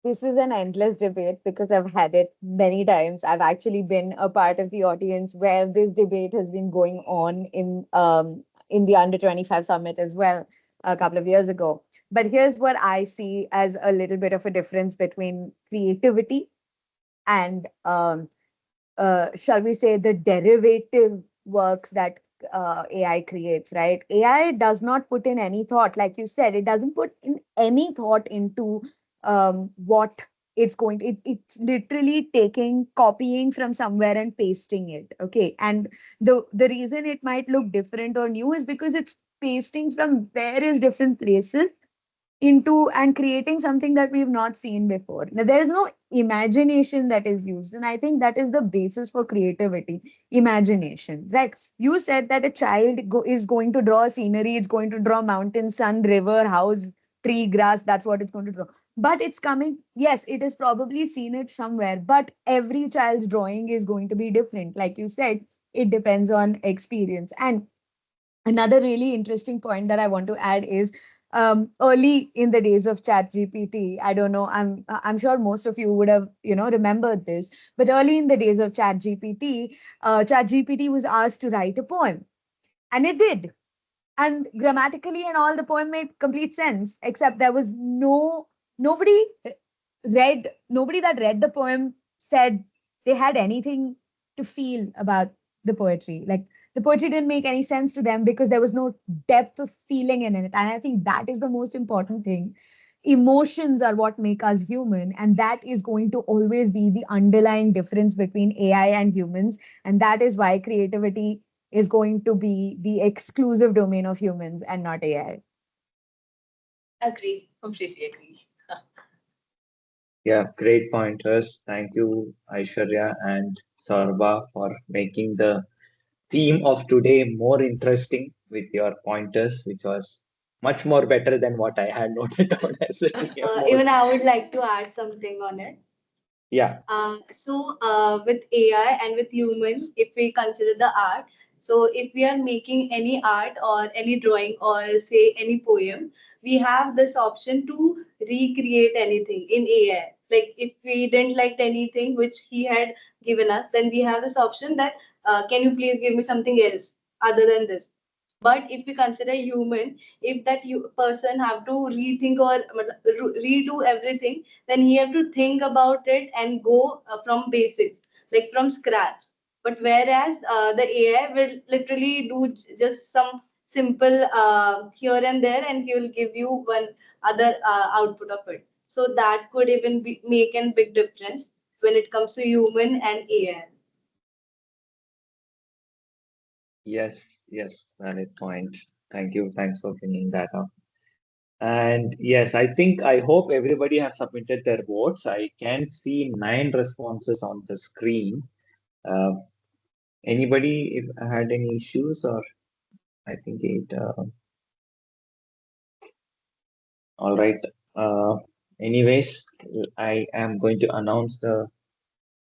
This is an endless debate because I've had it many times. I've actually been a part of the audience where this debate has been going on in the Under 25 Summit as well a couple of years ago. But here's what I see as a little bit of a difference between creativity and shall we say, the derivative works that AI creates, right? AI does not put in any thought, like you said, it doesn't put in any thought into what it's going to, it's literally taking, copying from somewhere and pasting it. Okay. And the reason it might look different or new is because it's pasting from various different places into and creating something that we've not seen before. Now, there is no imagination that is used. And I think that is the basis for creativity, imagination, right? You said that a child is going to draw scenery, it's going to draw mountain, sun, river, house, tree, grass. That's what it's going to draw. But it's coming, yes, it has probably seen it somewhere, but every child's drawing is going to be different. Like you said, it depends on experience. And another really interesting point that I want to add is early in the days of chat gpt, I don't know, I'm sure most of you would have remembered this, but early in the days of chat gpt was asked to write a poem, and it did. And grammatically and all, the poem made complete sense, except there was nobody nobody that read the poem said they had anything to feel about the poetry. Like, the poetry didn't make any sense to them because there was no depth of feeling in it. And I think that is the most important thing. emotions are what make us human, and that is going to always be the underlying difference between AI and humans, and that is why creativity is going to be the exclusive domain of humans and not AI. Agree. Completely agree. Yeah, great pointers. Thank you, Aishwarya and Sarva, for making the theme of today more interesting with your pointers, which was much more better than what I had noted down as a TM. Even I would like to add something on it. Yeah, With AI and with human, if we consider the art, so if we are making any art or any drawing or say any poem, we have this option to recreate anything in AI. Like if we didn't like anything which he had given us, then we have this option that can you please give me something else other than this. But if we consider human, if that person have to rethink or redo everything, then he have to think about it and go from basics, like from scratch. But whereas the AI will literally do just some simple here and there, and he will give you one other output of it. So that could even make a big difference when it comes to human and AI. yes, yes, valid point. Thank you. Thanks for bringing that up. And yes, I hope everybody have submitted their votes. I can see 9 responses on the screen. Uh, Anybody if had any issues, or I think it. All right. Anyways, I am going to announce the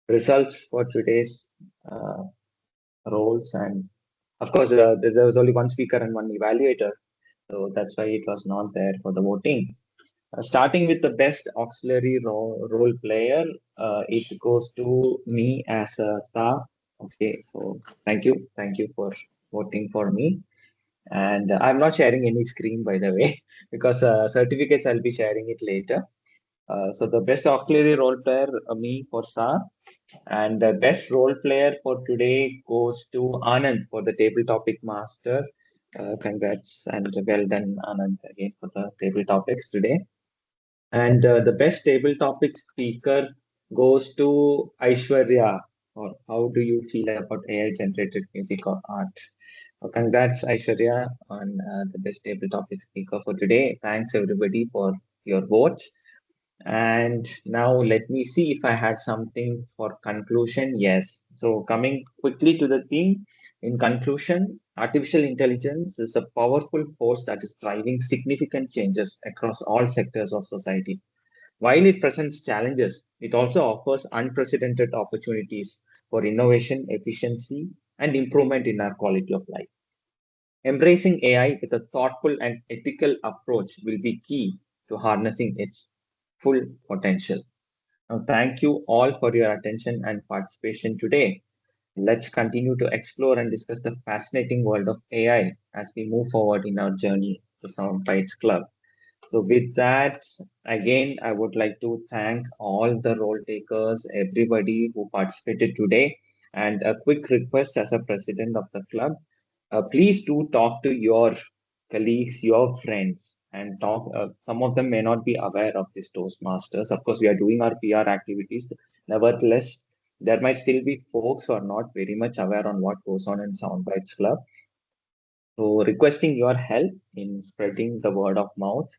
results for today's uh, roles, and of course, there was only one speaker and one evaluator, so that's why it was not there for the voting. Starting with the best auxiliary role player, it goes to me as a star. Okay, so thank you for voting for me. And I'm not sharing any screen, by the way, because certificates I'll be sharing it later. So the best auxiliary role player, me for Sa, and the best role player for today goes to Anand for the table topic master. Congrats and well done, Anand, again for the table topics today. And the best table topic speaker goes to Aishwarya. Or how do you feel about AI generated music or art? Congrats, Aishwarya, on the best table topic speaker for today. Thanks everybody for your votes. And now let me see if I had something for conclusion. Yes. So coming quickly to the theme, in conclusion, artificial intelligence is a powerful force that is driving significant changes across all sectors of society. While it presents challenges, it also offers unprecedented opportunities for innovation, efficiency, and improvement in our quality of life. Embracing AI with a thoughtful and ethical approach will be key to harnessing its full potential. Now, thank you all for your attention and participation today. Let's continue to explore and discuss the fascinating world of AI as we move forward in our journey to SoundBytes Club. So, with that, again, I would like to thank all the role takers, everybody who participated today. And a quick request as a president of the club, please do talk to your colleagues, your friends, and talk. Some of them may not be aware of this Toastmasters. Of course, we are doing our PR activities. Nevertheless, there might still be folks who are not very much aware on what goes on in Soundbites Club. So, requesting your help in spreading the word of mouth.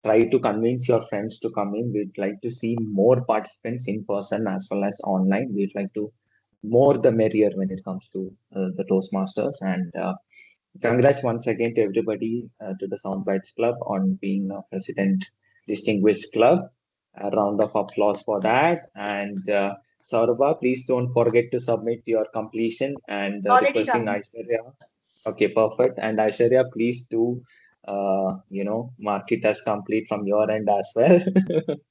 Try to convince your friends to come in. We'd like to see more participants in person as well as online. We'd like to more the merrier when it comes to the Toastmasters. And congrats once again to everybody to the Soundbites Club on being a President Distinguished Club. A round of applause for that. And Saurabha, please don't forget to submit your completion and Already requesting done. Aishwarya. Okay, perfect. And Aishwarya, please do, mark it as complete from your end as well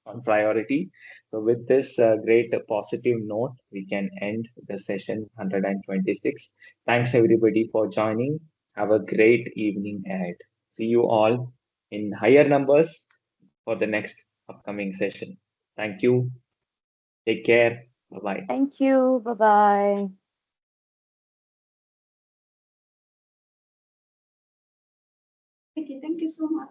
on priority. So with this great positive note, we can end the session 126. Thanks everybody for joining. Have a great evening ahead. See you all in higher numbers for the next upcoming session. Thank you. Take care. Bye bye. Thank you. Bye bye. Thank you so much.